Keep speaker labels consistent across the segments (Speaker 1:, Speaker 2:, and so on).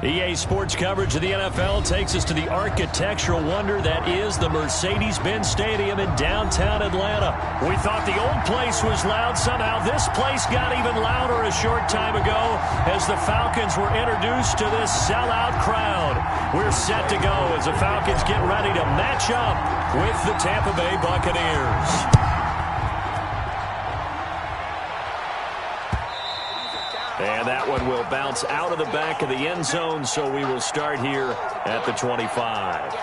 Speaker 1: EA Sports coverage of the NFL takes us to the architectural wonder that is the Mercedes-Benz Stadium in downtown Atlanta. We thought the old place was loud. Somehow this place got even louder a short time ago as the Falcons were introduced to this sellout crowd. We're set to go as the Falcons get ready to match up with the Tampa Bay Buccaneers. And that one will bounce out of the back of the end zone, so we will start here at the 25.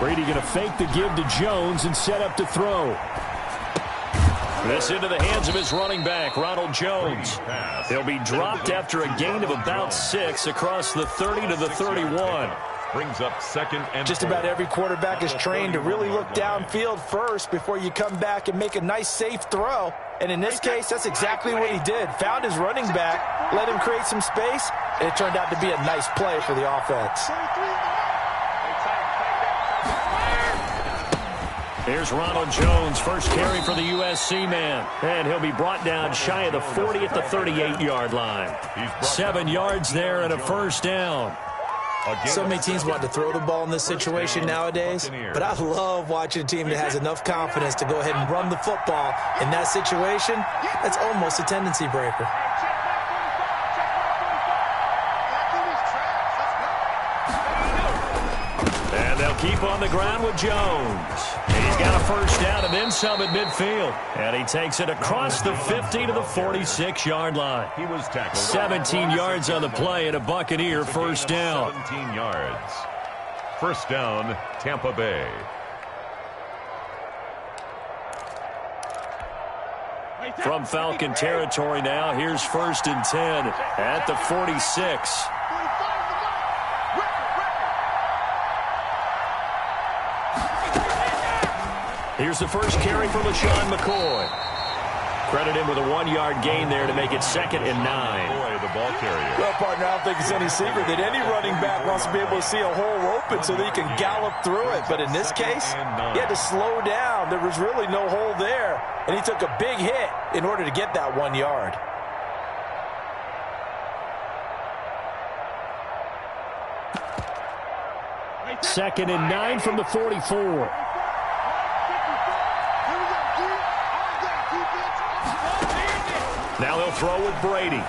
Speaker 1: Brady going to fake the give to Jones and set up to throw. This into the hands of his running back, Ronald Jones. He'll be dropped after a gain of about 6 across the 30 to the 31.
Speaker 2: Brings up second and
Speaker 3: just about every quarterback is trained to really look downfield first before you come back and make a nice, safe throw. And in this case, that's exactly what he did. Found his running back, let him create some space, and it turned out to be a nice play for the offense.
Speaker 1: Here's Ronald Jones, first carry for the USC man. And he'll be brought down shy of the 40 at the 38-yard line. 7 yards there and a first down.
Speaker 3: So many teams want to throw the ball in this situation nowadays, but I love watching a team that has enough confidence to go ahead and run the football. In that situation, that's almost a tendency breaker.
Speaker 1: And they'll keep on the ground with Jones. And he's got a first down and then some at midfield. And he takes it across the 50 to the 46-yard line.
Speaker 2: He was tackled.
Speaker 1: 17 yards on the play and a Buccaneer first down.
Speaker 2: 17 yards. First down, Tampa Bay.
Speaker 1: From Falcon territory now, here's first and 10 at the 46. Here's the first carry for LaShawn McCoy. Credit him with a 1-yard gain there to make it 2nd and 9.
Speaker 2: Boy, the ball carrier.
Speaker 3: Well, partner, I don't think it's any secret that any running back wants to be able to see a hole open so that he can gallop through it. But in this case, he had to slow down. There was really no hole there, and he took a big hit in order to get that 1 yard.
Speaker 1: Second and 9 from the 44. Now they'll throw with Brady.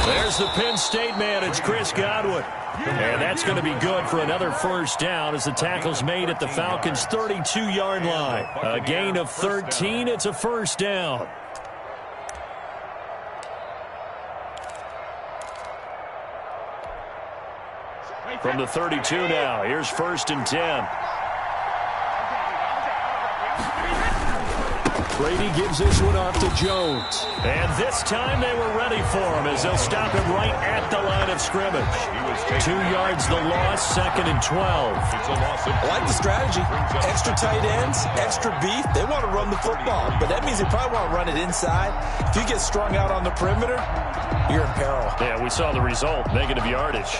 Speaker 1: There's the Penn State man. It's Chris Godwin. And that's going to be good for another first down as the tackle's made at the Falcons' 32-yard line. A gain of 13. It's a first down. From the 32 now, here's first and 10. Brady gives this one off to Jones. And this time they were ready for him as they'll stop him right at the line of scrimmage. 2 yards the loss, 2nd and 12.
Speaker 3: I like the strategy. Extra tight ends, extra beef. They want to run the football, but that means they probably want to run it inside. If you get strung out on the perimeter, you're in peril.
Speaker 1: Yeah, we saw the result, negative yardage.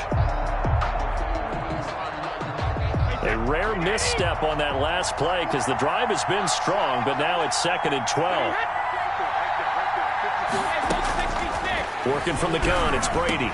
Speaker 1: A rare misstep on that last play because the drive has been strong, but now it's 2nd and 12. Working from the gun, it's Brady.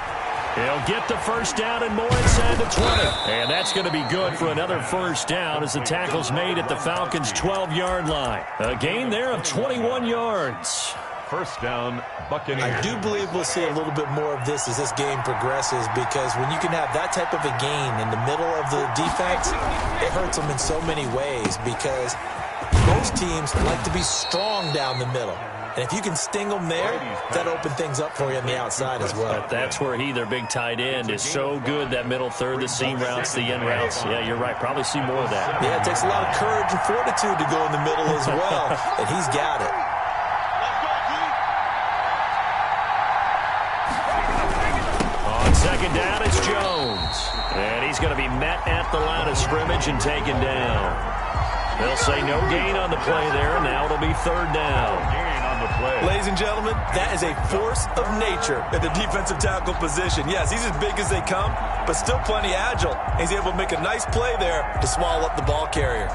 Speaker 1: He'll get the first down and more inside the 20. And that's going to be good for another first down as the tackle's made at the Falcons' 12-yard line. A gain there of 21 yards.
Speaker 2: First down, Buccaneers.
Speaker 3: I do believe we'll see a little bit more of this as this game progresses, because when you can have that type of a gain in the middle of the defense, it hurts them in so many ways, because most teams like to be strong down the middle. And if you can sting them there, that opens things up for you on the outside as well.
Speaker 1: But that's where their big tight end, is so good, that middle third, the seam routes, the in routes. Yeah, you're right. Probably see more of that.
Speaker 3: Yeah, it takes a lot of courage and fortitude to go in the middle as well, and he's got it.
Speaker 1: On second down, it's Jones. And he's going to be met at the line of scrimmage and taken down. They'll say no gain on the play there. Now it'll be third down.
Speaker 2: Gain on the play.
Speaker 3: Ladies and gentlemen, that is a force of nature at the defensive tackle position. Yes, he's as big as they come, but still plenty agile. He's able to make a nice play there to swallow up the ball carrier.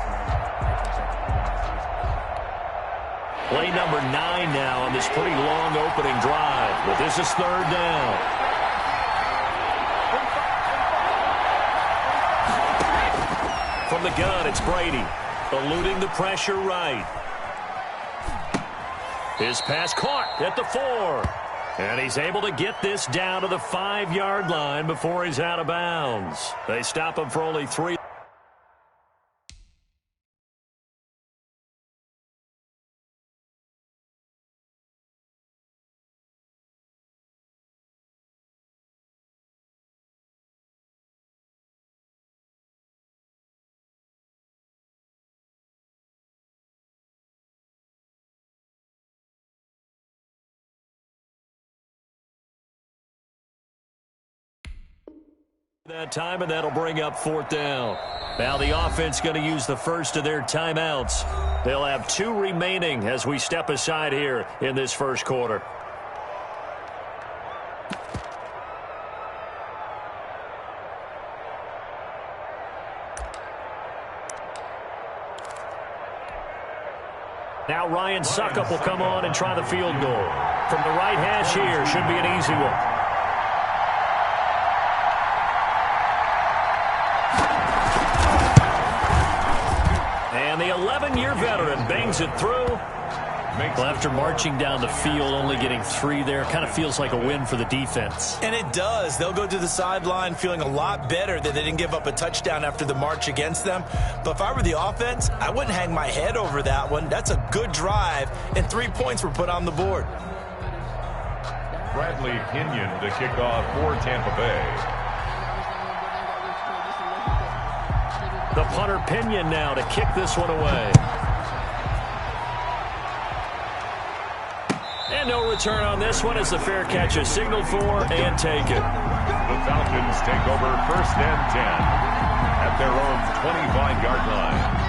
Speaker 1: Play number 9 now on this pretty long opening drive. But this is third down. From the gun, it's Brady. Eluding the pressure right. His pass caught at the 4. And he's able to get this down to the 5-yard line before he's out of bounds. They stop him for only 3. That time, and that'll bring up fourth down. Now the offense going to use the first of their timeouts. They'll have 2 remaining as we step aside here in this first quarter. Now Ryan Suckup will come on and try the field goal. From the right hash here, should be an easy one. And the 11-year veteran bangs it through. Well, after marching down the field, only getting 3 there, kind of feels like a win for the defense.
Speaker 3: And it does. They'll go to the sideline feeling a lot better that they didn't give up a touchdown after the march against them. But if I were the offense, I wouldn't hang my head over that one. That's a good drive, and 3 points were put on the board.
Speaker 2: Bradley Pinion to kick off for Tampa Bay.
Speaker 1: The punter Pinion now to kick this one away. And no return on this one as the fair catch is signaled for and taken.
Speaker 2: The Falcons take over first and 10 at their own 25-yard line.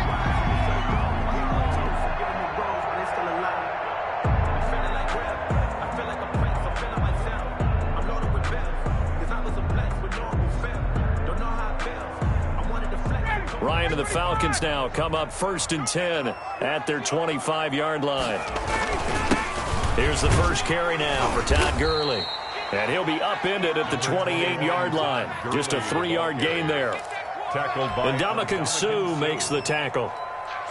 Speaker 1: Ryan and the Falcons now come up first and 10 at their 25-yard line. Here's the first carry now for Todd Gurley. And he'll be upended at the 28-yard line. Just a 3-yard gain there. And Ndamukong Suh makes the tackle.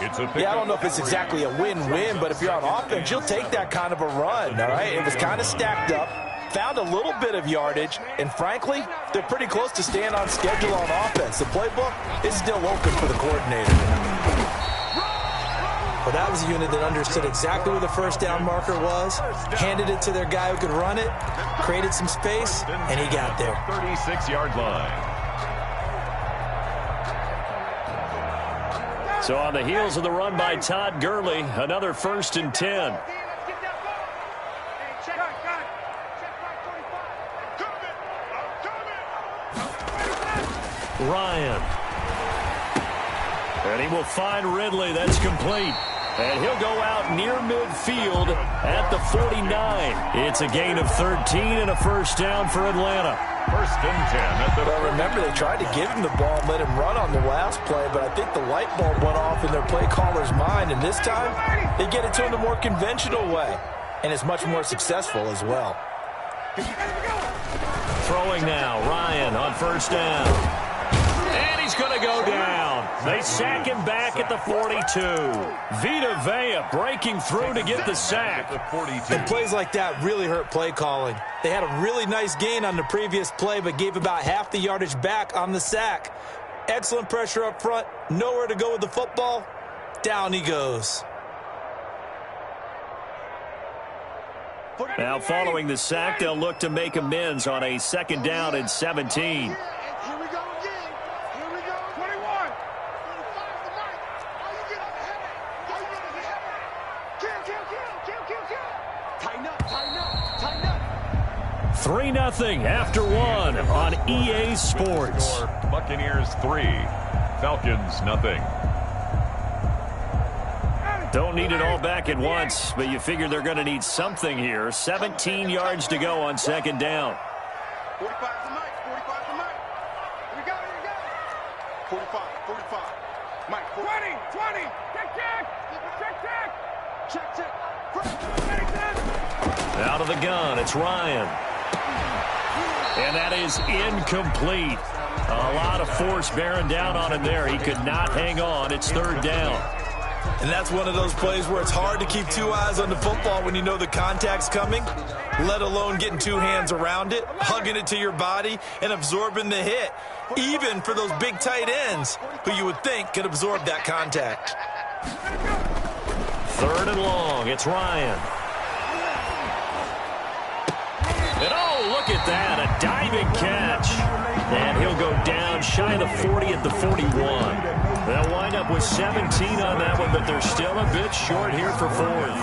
Speaker 3: Yeah, I don't know if it's exactly a win-win, but if you're on offense, you'll take that kind of a run, all right? It was kind of stacked up. Found a little bit of yardage, and frankly, they're pretty close to staying on schedule on offense. The playbook is still open for the coordinator. But that was a unit that understood exactly where the first down marker was, handed it to their guy who could run it, created some space, and he got there.
Speaker 2: 36-yard line.
Speaker 1: So on the heels of the run by Todd Gurley, another first and 10. Ryan. And he will find Ridley. That's complete. And he'll go out near midfield at the 49. It's a gain of 13 and a first down for Atlanta.
Speaker 2: First and 10 at the...
Speaker 3: Well, remember, they tried to give him the ball and let him run on the last play, but I think the light bulb went off in their play caller's mind, and this time they get it to him the more conventional way, and it's much more successful as well.
Speaker 1: Throwing now, Ryan on first down. And he's going to go down. They sack him back at the 42. Vita Vea breaking through to get the sack.
Speaker 3: And plays like that really hurt play calling. They had a really nice gain on the previous play, but gave about half the yardage back on the sack. Excellent pressure up front. Nowhere to go with the football. Down he goes.
Speaker 1: Now following the sack, they'll look to make amends on a 2nd down and 17.
Speaker 4: Tighten up, tighten up, tighten up.
Speaker 1: 3-0 after 1 on EA Sports.
Speaker 2: Buccaneers 3, Falcons nothing.
Speaker 1: Don't need it all back at once, but you figure they're going to need something here. 17 yards to go on 2nd down.
Speaker 4: 45 to Mike, 45 to Mike. Here we go, here we go. 45, 45. Mike, 20, 20. Check, check. Check, check. Check, check.
Speaker 1: Out of the gun, it's Ryan. And that is incomplete. A lot of force bearing down on him there. He could not hang on. It's 3rd down.
Speaker 3: And that's one of those plays where it's hard to keep 2 eyes on the football when you know the contact's coming, let alone getting 2 hands around it, hugging it to your body, and absorbing the hit, even for those big tight ends who you would think could absorb that contact.
Speaker 1: 3rd and long. It's Ryan. And oh, look at that. A diving catch. And he'll go down shy of the 40 at the 41. They'll wind up with 17 on that one, but they're still a bit short here for 4th.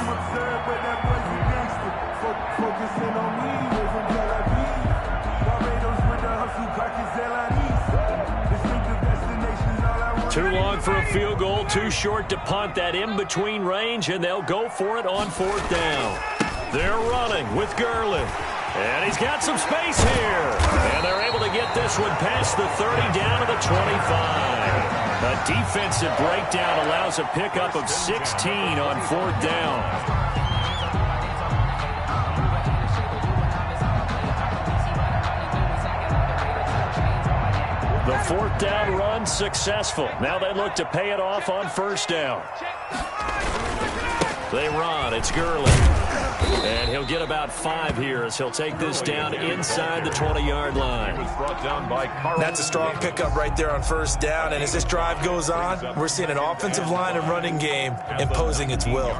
Speaker 1: Too long for a field goal, too short to punt. That in-between range, and they'll go for it on 4th down. They're running with Gurley. And he's got some space here. And they're able to get this one past the 30 down to the 25. A defensive breakdown allows a pickup of 16 on 4th down. The 4th down run successful. Now they look to pay it off on 1st down. They run. It's Gurley. And he'll get about 5 here as he'll take this down inside the 20-yard line.
Speaker 3: That's a strong pickup right there on 1st down. And as this drive goes on, we're seeing an offensive line and running game imposing its will.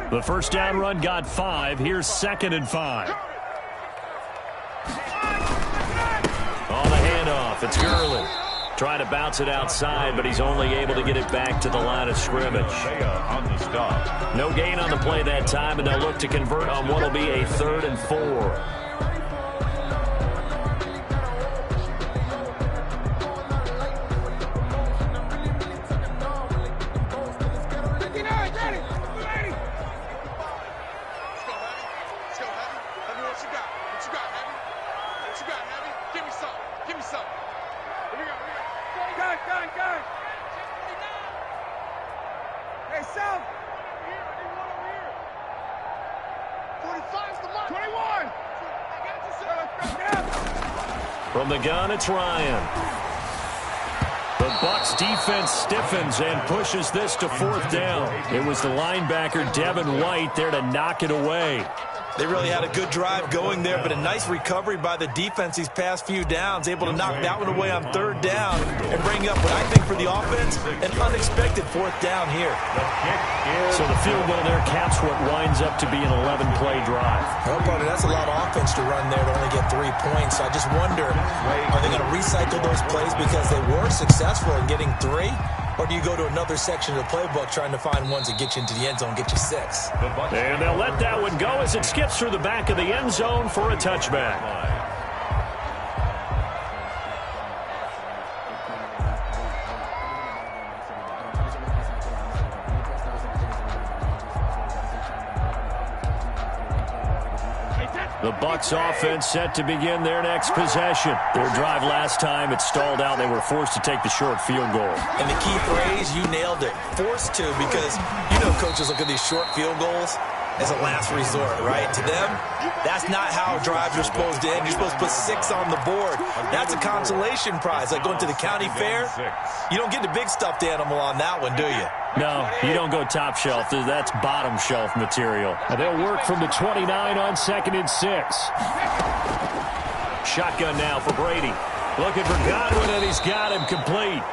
Speaker 1: The 1st down run got 5. Here's 2nd and 5. On the handoff, it's Gurley. Trying to bounce it outside, but he's only able to get it back to the line of scrimmage. No gain on the play that time, and they'll look to convert on what will be a 3rd and 4. From the gun, it's Ryan. The Bucs defense stiffens and pushes this to 4th down. It was the linebacker, Devin White, there to knock it away.
Speaker 3: They really had a good drive going there, but a nice recovery by the defense these past few downs, able to knock that one away on 3rd down and bring up what I think for the offense, an unexpected 4th down here.
Speaker 1: So the field goal there caps what winds up to be an 11-play drive.
Speaker 3: Well, partner, that's a lot of offense to run there to only get 3 points. I just wonder, are they going to recycle those plays because they were successful in getting 3? Or do you go to another section of the playbook trying to find ones that get you into the end zone, get you 6?
Speaker 1: And they'll let that one go as it skips through the back of the end zone for a touchback. The Bucs offense set to begin their next possession. Their drive last time, it stalled out. They were forced to take the short field goal.
Speaker 3: And the key phrase, you nailed it. Forced to, because you know coaches look at these short field goals as a last resort, right? To them, that's not how drives are supposed to end. You're supposed to put 6 on the board. That's a consolation prize, like going to the county fair. You don't get the big stuffed animal on that one, do you?
Speaker 1: No, you don't go top shelf. That's bottom shelf material. And they'll work from the 29 on 2nd and 6. Shotgun now for Brady. Looking for Godwin, and he's got him complete.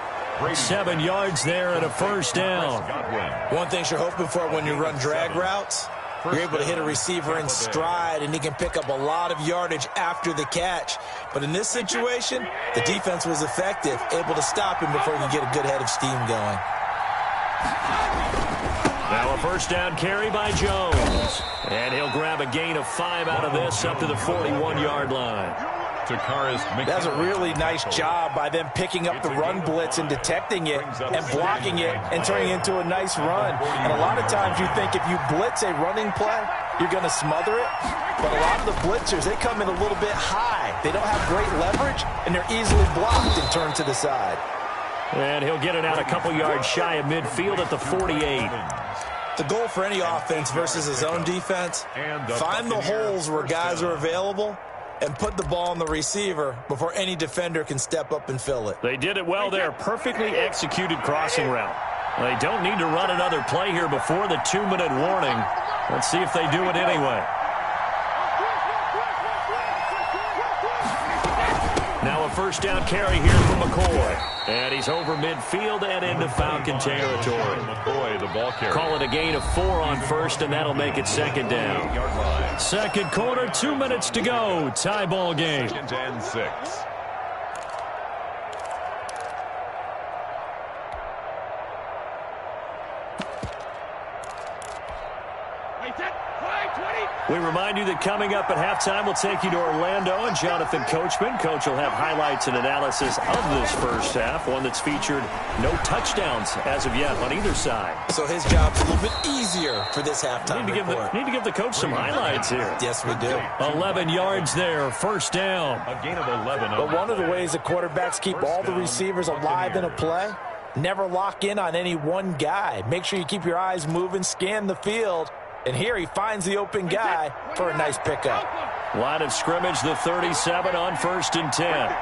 Speaker 1: 7 yards there and a first down.
Speaker 3: One thing you're hoping for when you run drag routes, you're able to hit a receiver in stride, and he can pick up a lot of yardage after the catch. But in this situation, the defense was effective, able to stop him before he could get a good head of steam going.
Speaker 1: Now a first down carry by Jones. And he'll grab a gain of 5 out of this up to the 41-yard line.
Speaker 3: That's a really nice job by them picking up the run blitz and detecting it and blocking it and turning it into a nice run. And a lot of times you think if you blitz a running play, you're going to smother it. But a lot of the blitzers, they come in a little bit high. They don't have great leverage, and they're easily blocked and turned to the side.
Speaker 1: And he'll get it out a couple yards shy of midfield at the 48.
Speaker 3: The goal for any offense versus a zone defense, find the holes where guys are available and put the ball on the receiver before any defender can step up and fill it.
Speaker 1: They did it well there. Perfectly executed crossing route. They don't need to run another play here before the 2-minute warning. Let's see if they do it anyway. Now a first down carry here from McCoy. And he's over midfield and into Falcon territory.
Speaker 2: McCoy, the ball carrier.
Speaker 1: Call it a gain of 4 on first, and that'll make it second down. Second quarter, 2 minutes to go. Tie ball game.
Speaker 2: 10-6.
Speaker 1: We remind you that coming up at halftime, we'll take you to Orlando and Jonathan Coachman. Coach will have highlights and analysis of this first half, one that's featured no touchdowns as of yet on either side.
Speaker 3: So his job's a little bit easier for this halftime report.
Speaker 1: Need to give the coach some highlights here.
Speaker 3: Yes, we do.
Speaker 1: 11 yards there, first down.
Speaker 2: A gain of 11.
Speaker 3: But one of the ways that quarterbacks keep all the receivers alive in a play, never lock in on any one guy. Make sure you keep your eyes moving, scan the field. And here he finds the open guy for a nice pickup.
Speaker 1: Line of scrimmage, the 37 on 1st and 10.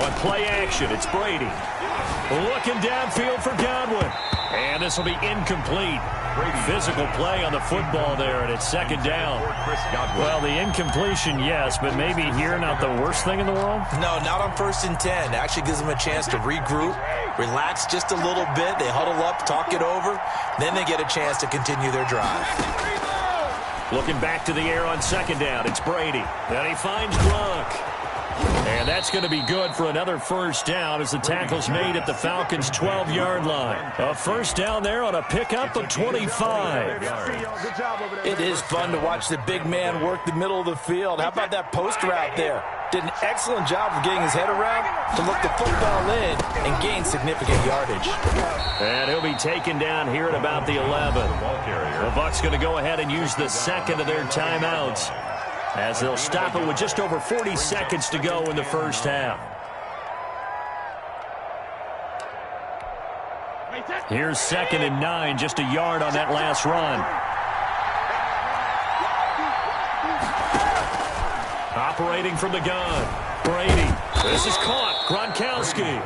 Speaker 1: On play action, it's Brady. Looking downfield for Godwin. And this will be incomplete. Physical play on the football there, and it's second down. Well, the incompletion, yes, but maybe here not the worst thing in the world?
Speaker 3: No, not on 1st and 10. It actually gives them a chance to regroup, relax just a little bit. They huddle up, talk it over. Then they get a chance to continue their drive.
Speaker 1: Looking back to the air on second down, it's Brady. And he finds Gronk. And that's going to be good for another first down as the tackle's made at the Falcons' 12-yard line. A first down there on a pickup of 25.
Speaker 3: It is fun to watch the big man work the middle of the field. How about that post route there? Did an excellent job of getting his head around to look the football in and gain significant yardage.
Speaker 1: And he'll be taken down here at about the 11. The Bucs going to go ahead and use the second of their timeouts, as they'll stop it with just over 40 seconds to go in the first half. Here's 2nd and 9, just a yard on that last run. Operating from the gun, Brady. This is caught, Gronkowski.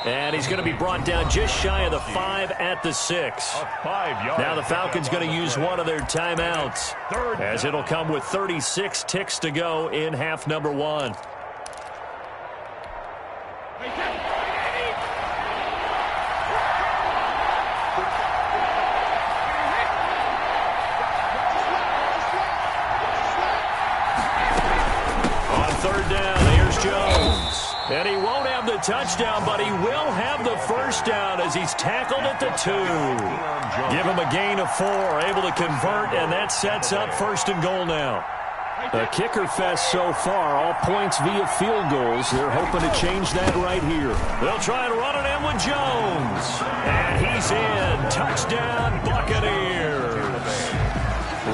Speaker 1: And he's going to be brought down just shy of the 5 at the 6. Now the Falcons going to use one of their timeouts, as it'll come with 36 ticks to go in half number 1. On 3rd down, here's Jones. And he won't have the touchdown, but he will have the first down as he's tackled at the 2. Give him a gain of 4, able to convert, and that sets up 1st and goal now. A kicker fest so far, all points via field goals. They're hoping to change that right here. They'll try and run it in with Jones. And he's in. Touchdown, Buccaneers.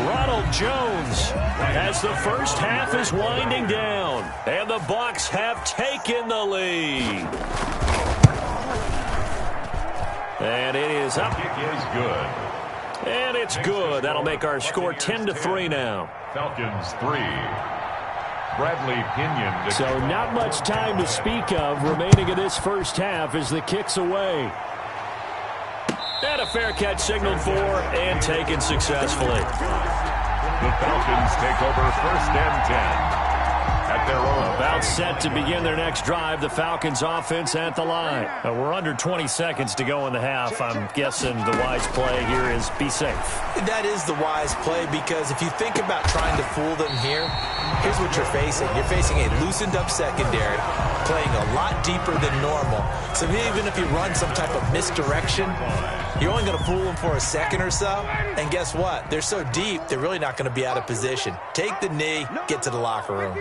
Speaker 1: Ronald Jones, as the first half is winding down, and the Bucs have taken the lead. And it is up.
Speaker 2: Kick is good.
Speaker 1: And it's good. That'll make our score 10-3 now.
Speaker 2: Falcons 3. Bradley Pinion.
Speaker 1: So not much time to speak of remaining in this first half as the kick's away. And a fair catch signaled for and taken successfully.
Speaker 2: The Falcons take over 1st and 10. At their own.
Speaker 1: About set to begin their next drive. The Falcons offense at the line. We're under 20 seconds to go in the half. I'm guessing the wise play here is be safe.
Speaker 3: That is the wise play, because if you think about trying to fool them here, here's what you're facing. You're facing a loosened up secondary, playing a lot deeper than normal. So even if you run some type of misdirection, you're only going to fool them for a second or so. And guess what? They're so deep, they're really not going to be out of position. Take the knee, get to the locker room.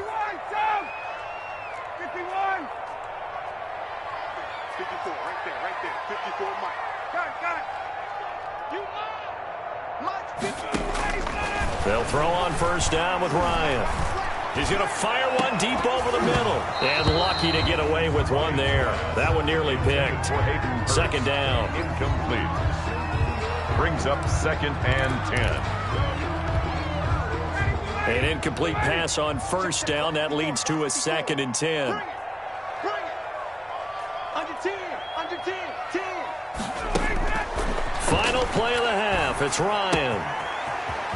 Speaker 4: 54, right there. 54, Mike. Got it.
Speaker 1: They'll throw on 1st down with Ryan. He's going to fire one deep over the middle. And lucky to get away with one there. That one nearly picked. 2nd down.
Speaker 2: Incomplete. Brings up 2nd and 10.
Speaker 1: An incomplete pass on 1st down. That leads to a 2nd and 10.
Speaker 4: Bring it. Under 10.
Speaker 1: Final play of the half. It's Ryan.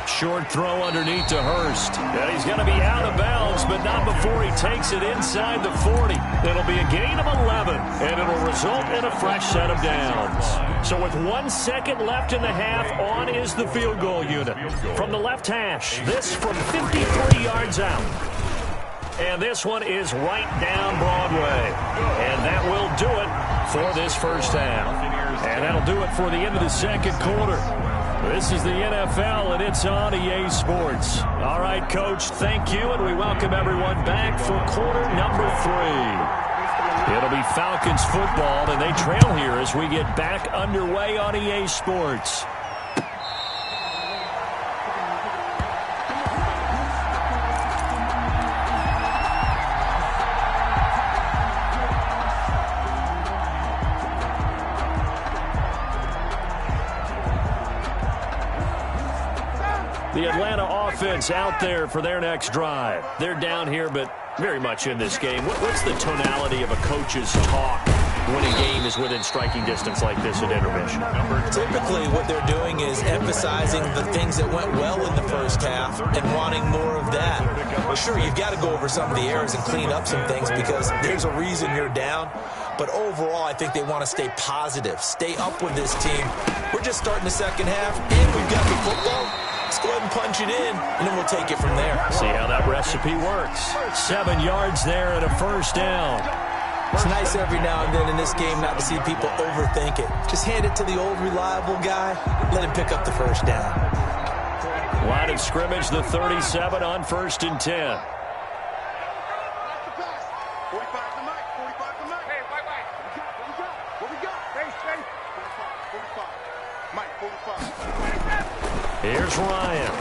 Speaker 1: Short throw underneath to Hurst. And he's going to be out of bounds, but not before he takes it inside the 40. It'll be a gain of 11, and it'll result in a fresh set of downs. So with 1 second left in the half, on is the field goal unit. From the left hash, this from 53 yards out. And this one is right down Broadway. And that will do it for this first half. And that'll do it for the end of the second quarter. This is the NFL, and it's on EA Sports. All right, Coach, thank you, and we welcome everyone back for quarter number 3. It'll be Falcons football, and they trail here as we get back underway on EA Sports. The Atlanta offense out there for their next drive. They're down here, but very much in this game. What's the tonality of a coach's talk when a game is within striking distance like this at intermission?
Speaker 3: Typically, what they're doing is emphasizing the things that went well in the first half and wanting more of that. Well, sure, you've got to go over some of the errors and clean up some things because there's a reason you're down. But overall, I think they want to stay positive, stay up with this team. We're just starting the second half, and we've got the football. Let's go ahead and punch it in, and then we'll take it from there.
Speaker 1: See how that recipe works. 7 yards there and a first down.
Speaker 3: It's nice every now and then in this game not to see people overthink it. Just hand it to the old reliable guy. Let him pick up the first down.
Speaker 1: Line of scrimmage, the 37 on 1st and 10.
Speaker 4: 45 to Mike. Hey, Mike. What we got? Hey, 45. Mike, 45.
Speaker 1: Here's Ryan.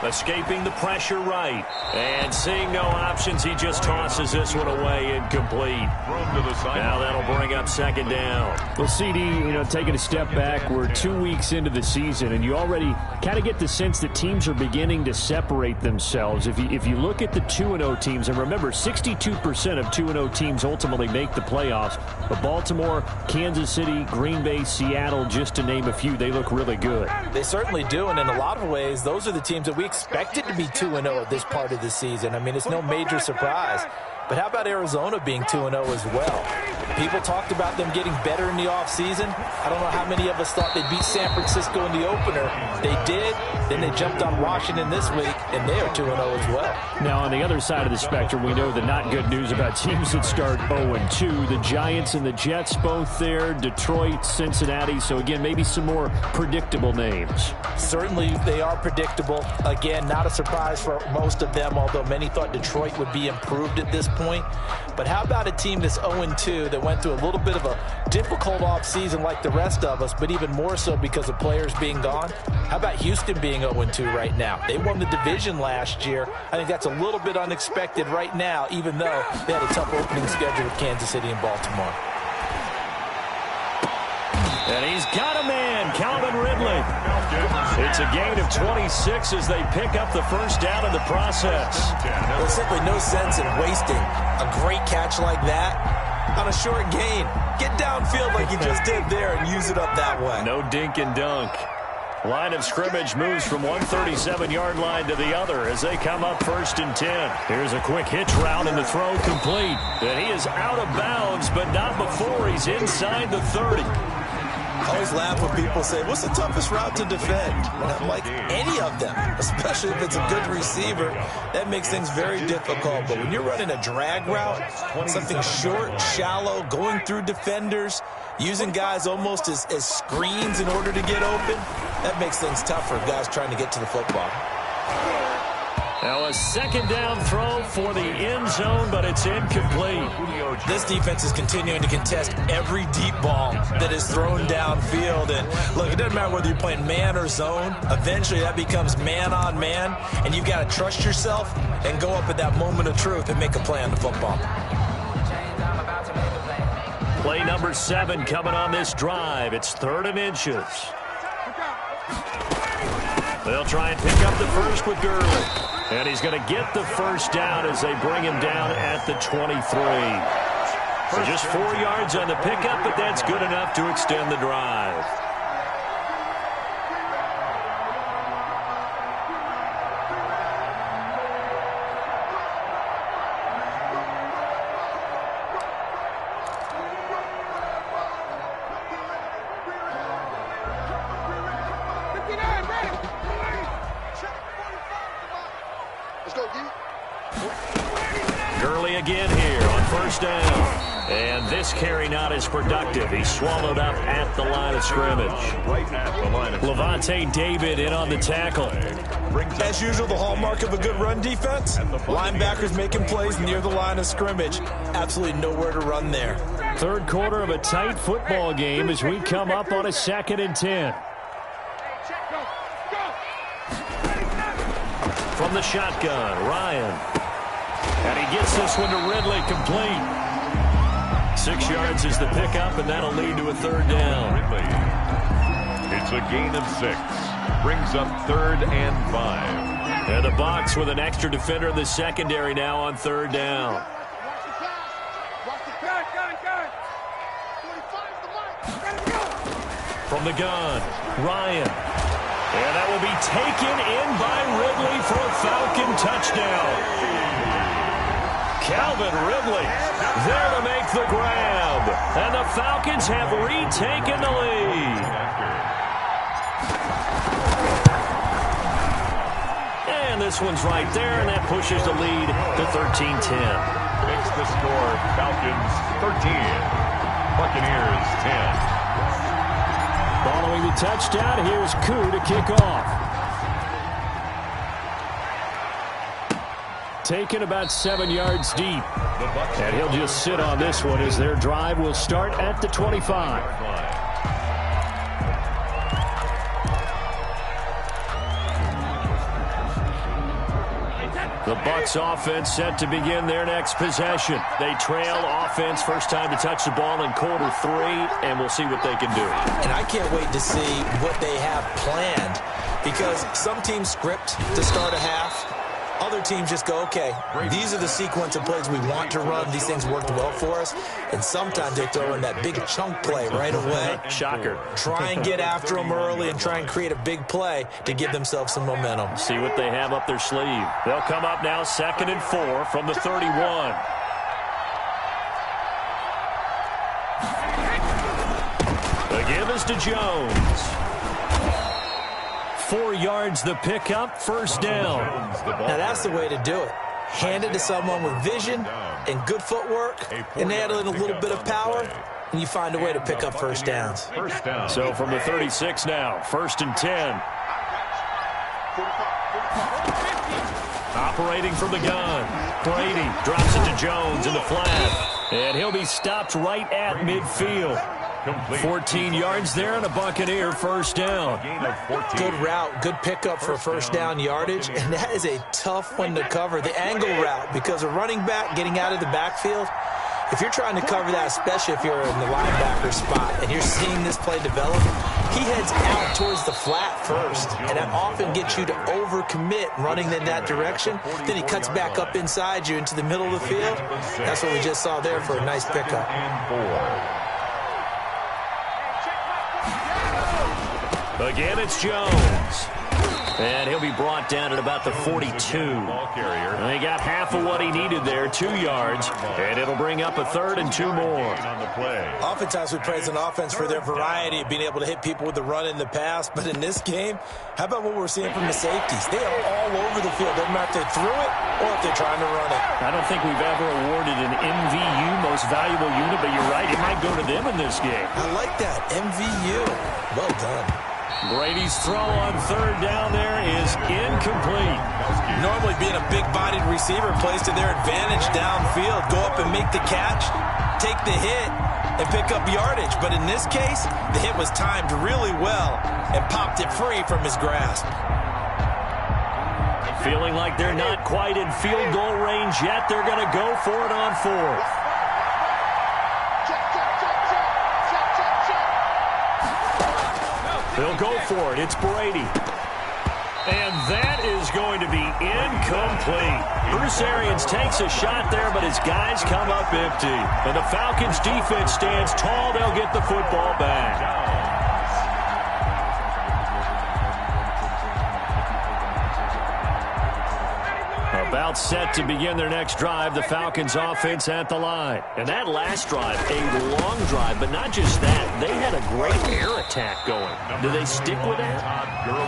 Speaker 1: Escaping the pressure right. And seeing no options, he just tosses this one away incomplete. Now that'll bring up 2nd down.
Speaker 5: Well, CD, taking a step back, we're 2 weeks into the season, and you already kind of get the sense that teams are beginning to separate themselves. If you look at the 2-0 teams, and remember, 62% of 2-0 teams ultimately make the playoffs. But Baltimore, Kansas City, Green Bay, Seattle, just to name a few, they look really good.
Speaker 3: They certainly do, and in a lot of ways, those are the teams that we expected to be 2-0 at this part of the season. I mean, it's no major surprise. But how about Arizona being 2-0 as well? People talked about them getting better in the offseason. I don't know how many of us thought they'd beat San Francisco in the opener. They did. Then they jumped on Washington this week, and they are 2-0 as well.
Speaker 5: Now, on the other side of the spectrum, we know the not good news about teams that start 0-2. The Giants and the Jets both there. Detroit, Cincinnati. So, again, maybe some more predictable names.
Speaker 3: Certainly, they are predictable. Again, not a surprise for most of them, although many thought Detroit would be improved at this point. But how about a team that's 0-2 that went through a little bit of a difficult offseason like the rest of us, but even more so because of players being gone? How about Houston being 0-2 right now? They won the division last year. I think that's a little bit unexpected right now, even though they had a tough opening schedule with Kansas City and Baltimore.
Speaker 1: And he's got a man, Calvin Ridley. It's a gain of 26 as they pick up the first down in the process.
Speaker 3: There's simply no sense in wasting a great catch like that on a short gain. Get downfield like you just did there and use it up that way.
Speaker 1: No dink and dunk. Line of scrimmage moves from one 37-yard line to the other as they come up 1st and 10. Here's a quick hitch route and the throw complete. And he is out of bounds, but not before he's inside the 30.
Speaker 3: I always laugh when people say, what's the toughest route to defend? And I'm like, any of them, especially if it's a good receiver. That makes things very difficult. But when you're running a drag route, something short, shallow, going through defenders, using guys almost as screens in order to get open, that makes things tough for guys trying to get to the football.
Speaker 1: Now a second down throw for the end zone, but it's incomplete.
Speaker 3: This defense is continuing to contest every deep ball that is thrown downfield. And look, it doesn't matter whether you're playing man or zone. Eventually that becomes man on man, and you've got to trust yourself and go up at that moment of truth and make a play on the football.
Speaker 1: Play number 7 coming on this drive. It's 3rd and inches. They'll try and pick up the first with Gurley. And he's going to get the first down as they bring him down at the 23. So just 4 yards on the pickup, but that's good enough to extend the drive. Gurley again here on 1st down. And this carry not as productive. He's swallowed up at the line of scrimmage. Levante David in on the tackle.
Speaker 3: As usual, the hallmark of a good run defense, linebackers making plays near the line of scrimmage. Absolutely nowhere to run there.
Speaker 5: 3rd quarter of a tight football game as we come up on a 2nd and 10.
Speaker 1: From the shotgun, Ryan. And he gets this one to Ridley, complete. 6 yards is the pickup, and that'll lead to a 3rd down.
Speaker 2: It's a gain of 6. Brings up 3rd and 5.
Speaker 1: And the Bucs with an extra defender in the secondary now on 3rd down. From the gun, Ryan. And that will be taken in by Ridley for a Falcon touchdown. Calvin Ridley there to make the grab. And the Falcons have retaken the lead. And this one's right there, and that pushes the lead to 13-10.
Speaker 2: Makes the score Falcons 13, Buccaneers 10.
Speaker 5: Following the touchdown, here's Koo to kick off. Taken about 7 yards deep. And he'll just sit on this one as their drive will start at the 25. The Bucs offense set to begin their next possession. They trail offense, first time to touch the ball in quarter 3, and we'll see what they can do.
Speaker 3: And I can't wait to see what they have planned, because some teams script to start a half. Other teams just go, okay, these are the sequence of plays we want to run. These things worked well for us. And sometimes they throw in that big chunk play right away.
Speaker 1: Shocker.
Speaker 3: Try and get after them early and try and create a big play to give themselves some momentum.
Speaker 1: See what they have up their sleeve. They'll come up now 2nd and 4 from the 31. The give is to Jones. 4 yards the pickup, 1st down.
Speaker 3: Now that's the way to do it. Hand it to someone with vision and good footwork, and add in a little bit of power, and you find a way to pick up 1st downs.
Speaker 1: So from the 36 now, 1st and 10. Operating from the gun. Brady drops it to Jones in the flat. And he'll be stopped right at midfield. 14 yards there and a Buccaneer 1st down.
Speaker 3: Good route, good pickup for 1st down yardage, and that is a tough one to cover. The angle route, because a running back getting out of the backfield, if you're trying to cover that, especially if you're in the linebacker spot and you're seeing this play develop, he heads out towards the flat first, and that often gets you to overcommit running in that direction. Then he cuts back up inside you into the middle of the field. That's what we just saw there for a nice pickup.
Speaker 1: Again, it's Jones. And he'll be brought down at about the 42. And he got half of what he needed there, 2 yards. And it'll bring up a 3rd and 2 more.
Speaker 3: Oftentimes we praise an offense for their variety of being able to hit people with the run in the pass. But in this game, how about what we're seeing from the safeties? They are all over the field. Doesn't matter if they threw it or if they're trying to run it.
Speaker 1: I don't think we've ever awarded an MVU, most valuable unit, but you're right, it might go to them in this game.
Speaker 3: I like that, MVU. Well done.
Speaker 1: Brady's throw on 3rd down there is incomplete.
Speaker 3: Normally being a big-bodied receiver plays to their advantage downfield. Go up and make the catch, take the hit, and pick up yardage. But in this case, the hit was timed really well and popped it free from his grasp.
Speaker 1: Feeling like they're not quite in field goal range yet. They're going to go for it on 4th. They'll go for it. It's Brady. And that is going to be incomplete. Bruce Arians takes a shot there, but his guys come up empty. And the Falcons defense stands tall. They'll get the football back. About set to begin their next drive, the Falcons offense at the line. And that last drive, a long drive, but not just that. They had a great air attack going. Do they stick with that?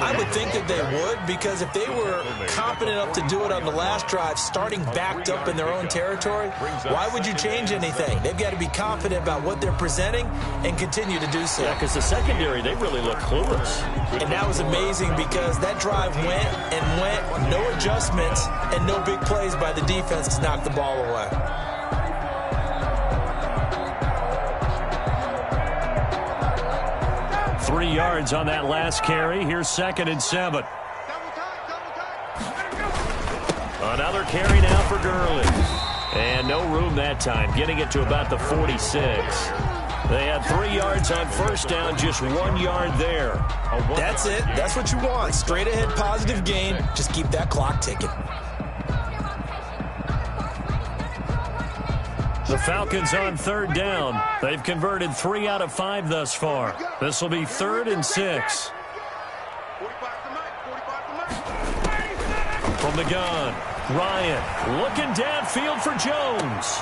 Speaker 3: I would think that they would, because if they were competent enough to do it on the last drive, starting backed up in their own territory, why would you change anything? They've got to be confident about what they're presenting and continue to do so.
Speaker 1: Yeah, because the secondary, they really look clueless.
Speaker 3: And that was amazing because that drive went and went, no adjustments, and no big plays by the defense to knock the ball away.
Speaker 1: Three yards on that last carry. Here's 2nd and 7. Another carry now for Gurley. And no room that time, getting it to about the 46. They had 3 yards on 1st down, just 1 yard there.
Speaker 3: That's it. That's what you want. Straight ahead positive gain. Just keep that clock ticking.
Speaker 1: The Falcons on 3rd down. They've converted 3 out of 5 thus far. This will be 3rd and 6. From the gun, Ryan looking downfield for Jones.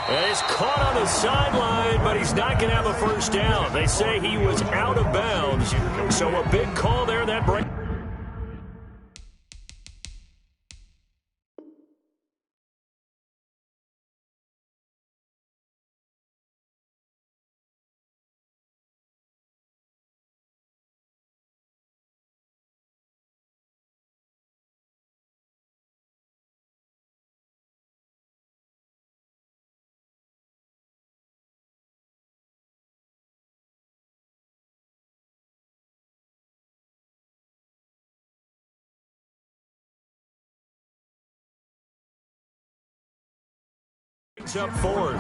Speaker 1: And he's caught on the sideline, but he's not going to have a 1st down. They say he was out of bounds. So a big call there that break. Up 4th.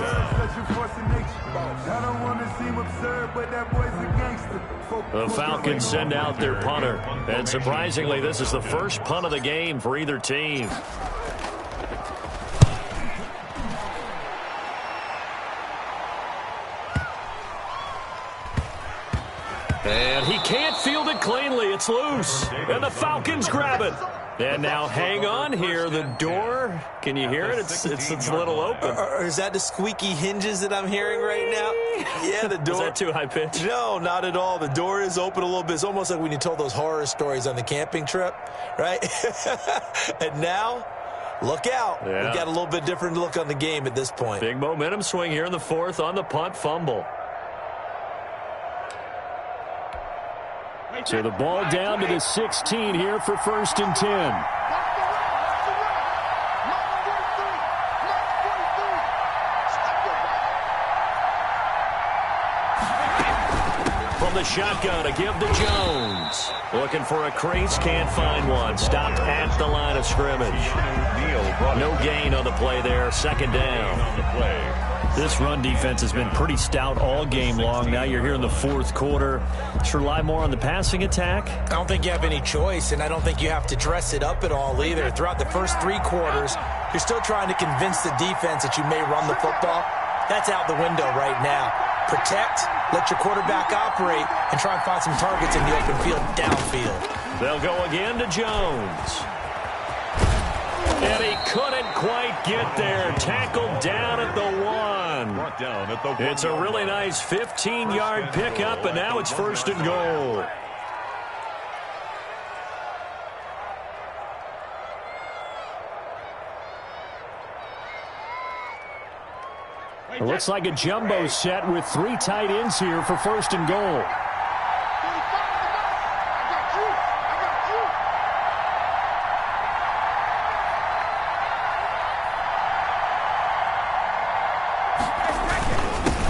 Speaker 1: The Falcons send out their punter. And surprisingly, this is the first punt of the game for either team. And he can't field it cleanly. It's loose. And the Falcons grab it. And now hang on here. The door, can you hear it? It's a little open.
Speaker 3: Or is that the squeaky hinges that I'm hearing right now? Yeah, the door.
Speaker 1: Is that too high pitch?
Speaker 3: No, not at all. The door is open a little bit. It's almost like when you told those horror stories on the camping trip, right? And now, look out.
Speaker 1: Yeah.
Speaker 3: We've got a little bit different look on the game at this point.
Speaker 1: Big momentum swing here in the 4th on the punt fumble. So the ball down to the 16 here for 1st and 10. From the shotgun, a give to Jones. Looking for a crease, can't find one. Stopped at the line of scrimmage. No gain on the play there, 2nd down. This run defense has been pretty stout all game long. Now you're here in the fourth quarter. Should rely more on the passing attack?
Speaker 3: I don't think you have any choice, and I don't think you have to dress it up at all either. Throughout the first 3 quarters, you're still trying to convince the defense that you may run the football. That's out the window right now. Protect, let your quarterback operate, and try and find some targets in the open field downfield.
Speaker 1: They'll go again to Jones. And he couldn't quite get there. Tackled down at the 1. It's a really nice 15-yard pickup, and now it's 1st and goal.
Speaker 5: It looks like a jumbo set with 3 tight ends here for 1st and goal.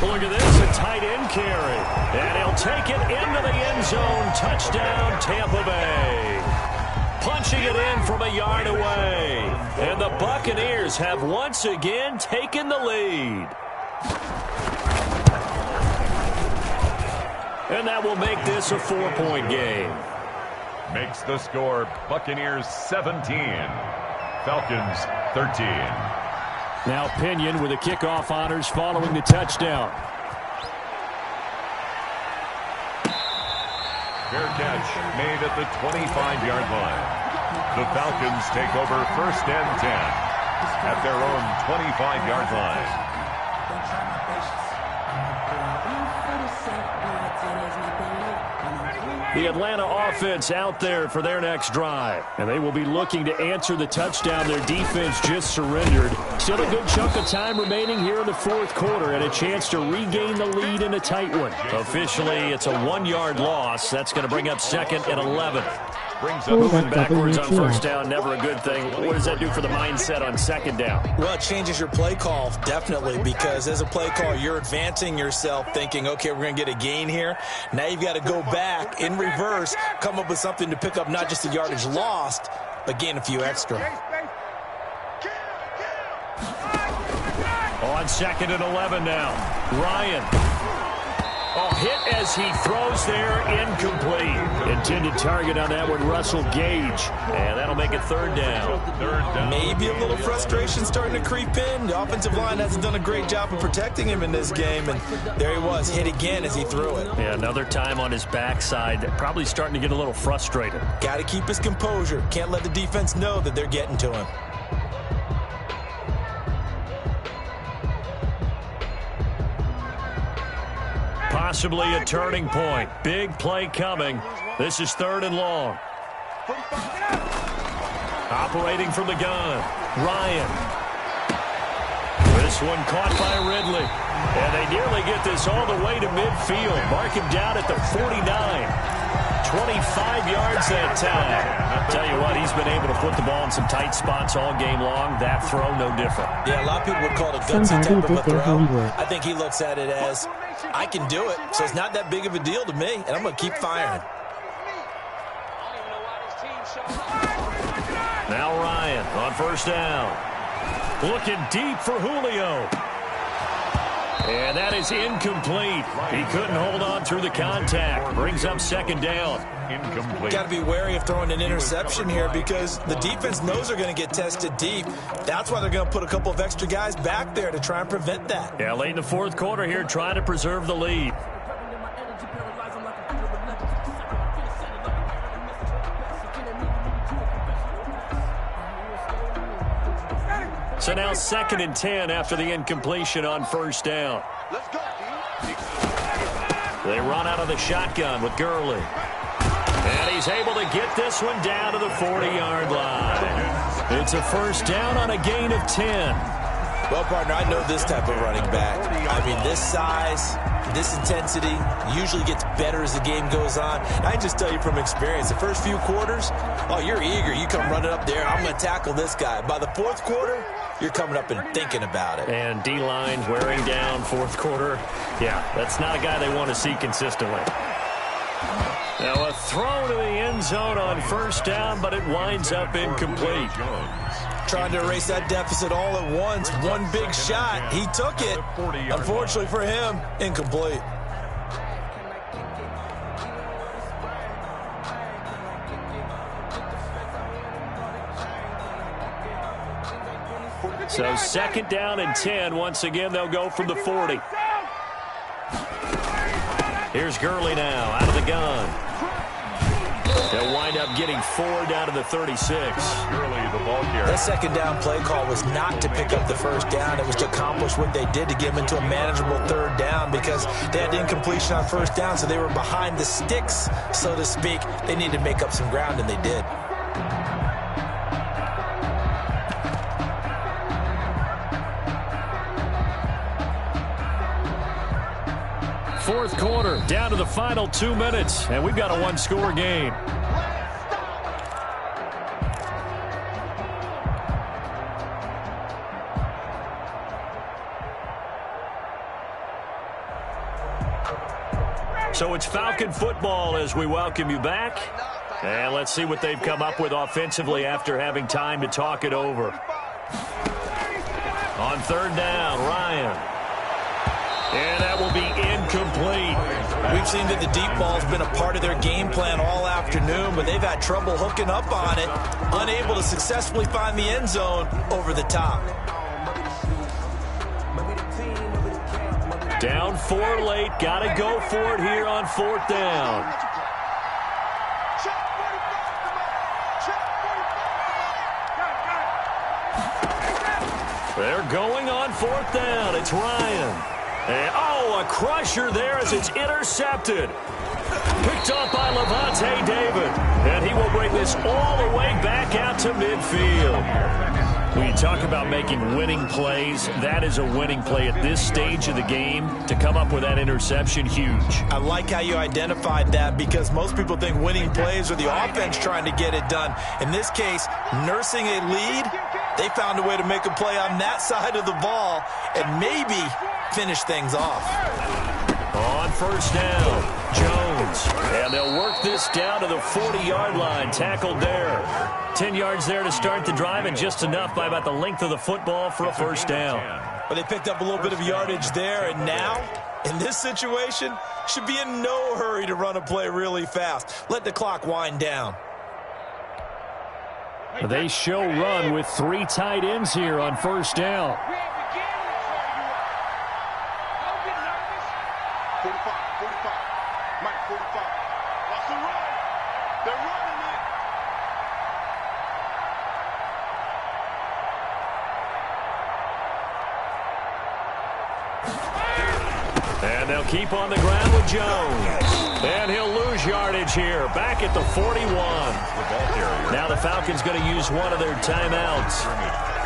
Speaker 1: Look at this, a tight end carry. And he'll take it into the end zone. Touchdown, Tampa Bay. Punching it in from a yard away. And the Buccaneers have once again taken the lead. And that will make this a 4-point game.
Speaker 2: Makes the score Buccaneers 17, Falcons 13.
Speaker 5: Now Pinion with the kickoff honors following the touchdown.
Speaker 2: Fair catch made at the 25-yard line. The Falcons take over 1st and 10 at their own 25-yard line.
Speaker 1: The Atlanta offense out there for their next drive.
Speaker 5: And they will be looking to answer the touchdown their defense just surrendered. Still a good chunk of time remaining here in the fourth quarter and a chance to regain the lead in a tight one.
Speaker 1: Officially, it's a 1-yard loss. That's going to bring up 2nd and 11. Moving backwards on 1st down, never a good thing. What does that do for the mindset on 2nd down?
Speaker 3: Well, it changes your play call, definitely, because as a play call, you're advancing yourself thinking, okay, we're going to get a gain here. Now you've got to go back in reverse, come up with something to pick up not just the yardage lost, but gain a few extra.
Speaker 1: On 2nd and 11 now. Ryan. Oh, hit as he throws there, incomplete.
Speaker 5: Intended target on that one, Russell Gage.
Speaker 1: And that'll make it 3rd down.
Speaker 3: Maybe a little frustration starting to creep in. The offensive line hasn't done a great job of protecting him in this game, and there he was, hit again as he threw it.
Speaker 1: Yeah, another time on his backside, probably starting to get a little frustrated.
Speaker 3: Got to keep his composure. Can't let the defense know that they're getting to him.
Speaker 1: Possibly a turning point. Big play coming. This is 3rd and long. Operating from the gun. Ryan. This one caught by Ridley. And they nearly get this all the way to midfield. Mark him down at the 49. 25 yards that time. Tell you what, he's been able to put the ball in some tight spots all game long. That throw, no different.
Speaker 3: Yeah, a lot of people would call it a gutsy type of a throw. I think he looks at it as, I can do it, so it's not that big of a deal to me, and I'm going to keep firing.
Speaker 1: Now Ryan on 1st down. Looking deep for Julio. And that is incomplete. He couldn't hold on through the contact. Brings up 2nd down.
Speaker 2: Incomplete.
Speaker 3: Got to be wary of throwing an interception here because the defense knows they're going to get tested deep. That's why they're going to put a couple of extra guys back there to try and prevent that.
Speaker 1: Yeah, late in the fourth quarter here, trying to preserve the lead. So now 2nd and 10 after the incompletion on 1st down. They run out of the shotgun with Gurley. And he's able to get this one down to the 40-yard line. It's a 1st down on a gain of 10.
Speaker 3: Well, partner, I know this type of running back. I mean, this size, this intensity usually gets better as the game goes on. I can just tell you from experience, the first few quarters, oh, you're eager. You come running up there, I'm going to tackle this guy. By the fourth quarter, you're coming up and thinking about it.
Speaker 1: And D-line wearing down fourth quarter. Yeah, that's not a guy they want to see consistently. Now a throw to the end zone on 1st down, but it winds up incomplete.
Speaker 3: trying to erase that deficit all at once. One big shot. He took it. Unfortunately for him, incomplete.
Speaker 1: So second down and 10. Once again, they'll go from the 40. Here's Gurley now out of the gun. They'll wind up getting 4 down to the 36.
Speaker 2: Gurley, the ball carrier.
Speaker 3: That second down play call was not to pick up the first down. It was to accomplish what they did to get them into a manageable third down because they had incompletion on first down, so they were behind the sticks, so to speak. They needed to make up some ground, and they did.
Speaker 1: Fourth quarter, down to the final 2 minutes, and we've got a one-score game. So it's Falcon football as we welcome you back. And let's see what they've come up with offensively after having time to talk it over. On third down, Ryan. And that will be incomplete.
Speaker 3: We've seen that the deep ball's been a part of their game plan all afternoon, but they've had trouble hooking up on it, unable to successfully find the end zone over the top.
Speaker 1: Down 4 late, got to go for it here on fourth down. They're going on fourth down. It's Ryan. And, oh, a crusher there as it's intercepted. Picked up by Levante David. And he will bring this all the way back out to midfield. When you talk about making winning plays, that is a winning play at this stage of the game. To come up with that interception, huge.
Speaker 3: I like how you identified that because most people think winning plays are the offense trying to get it done. In this case, nursing a lead, they found a way to make a play on that side of the ball and maybe finish things off.
Speaker 1: On first down, Jones. And they'll work this down to the 40-yard line. Tackled there. 10 yards there to start the drive, and just enough by about the length of the football for a first down.
Speaker 3: But they picked up a little bit of yardage there, and now, in this situation, should be in no hurry to run a play really fast. Let the clock wind down.
Speaker 5: They show run with 3 tight ends here on first down.
Speaker 4: 45. Mike, 45. Watch the run. They're running it.
Speaker 1: And they'll keep on the ground with Jones. And he'll lose yardage here. Back at the 41. Now the Falcons going to use one of their timeouts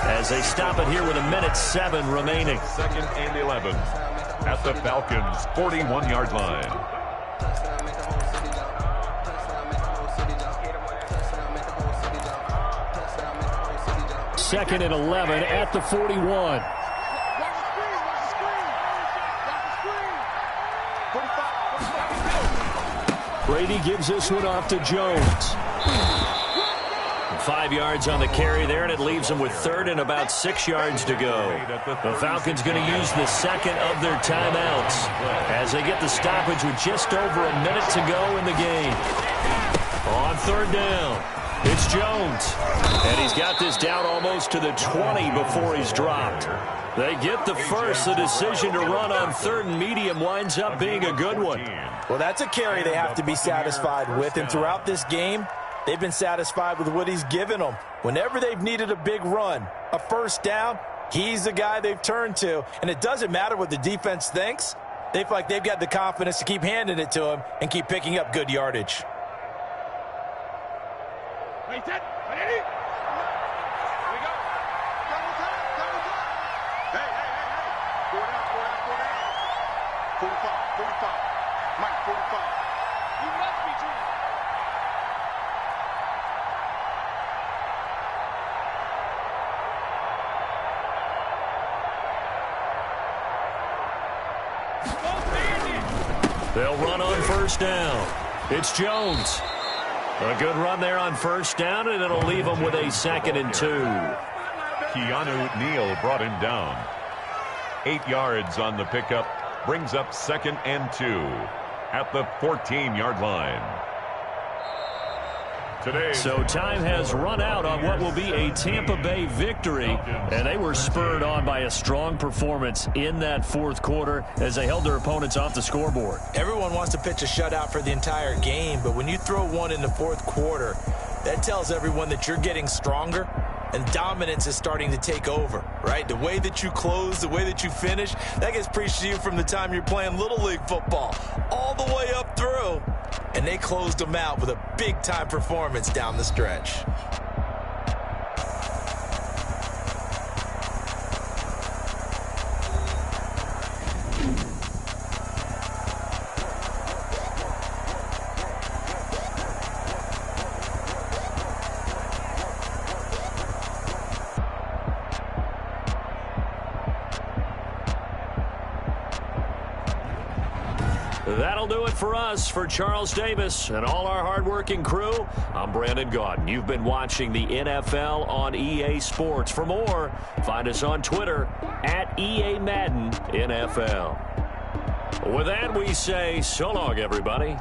Speaker 1: as they stop it here with 1:07 remaining.
Speaker 2: 2nd and 11 at the Falcons' 41-yard line.
Speaker 5: Second and 11 at the 41. Brady gives this one off to Jones.
Speaker 1: 5 yards on the carry there, and it leaves them with third and about 6 yards to go. The Falcons going to use the second of their timeouts as they get the stoppage with just over a minute to go in the game. On third down, it's Jones. And he's got this down almost to the 20 before he's dropped. They get the first. The decision to run on third and medium winds up being a good one.
Speaker 3: Well, that's a carry they have to be satisfied with, and throughout this game, they've been satisfied with what he's given them. Whenever they've needed a big run, a first down, he's the guy they've turned to. And it doesn't matter what the defense thinks. They feel like they've got the confidence to keep handing it to him and keep picking up good yardage.
Speaker 4: Ready, set, ready? Here we go. Double time. Hey. 4 down. 45. Mike, 45. You must be true.
Speaker 1: They'll run on first down. It's Jones. A good run there on first down, and it'll leave them with a 2nd and 2.
Speaker 2: Keanu Neal brought him down. 8 yards on the pickup, brings up 2nd and 2 at the 14-yard line.
Speaker 1: So time has run out on what will be a Tampa Bay victory, and they were spurred on by a strong performance in that fourth quarter as they held their opponents off the scoreboard.
Speaker 3: Everyone wants to pitch a shutout for the entire game, but when you throw one in the fourth quarter, that tells everyone that you're getting stronger and dominance is starting to take over, right? The way that you close, the way that you finish, that gets preached to you from the time you're playing Little League football all the way up through. And they closed them out with a big-time performance down the stretch.
Speaker 1: That'll do it for us. For Charles Davis and all our hardworking crew, I'm Brandon Gaudin. You've been watching the NFL on EA Sports. For more, find us on Twitter at EA Madden NFL. With that, we say so long, everybody.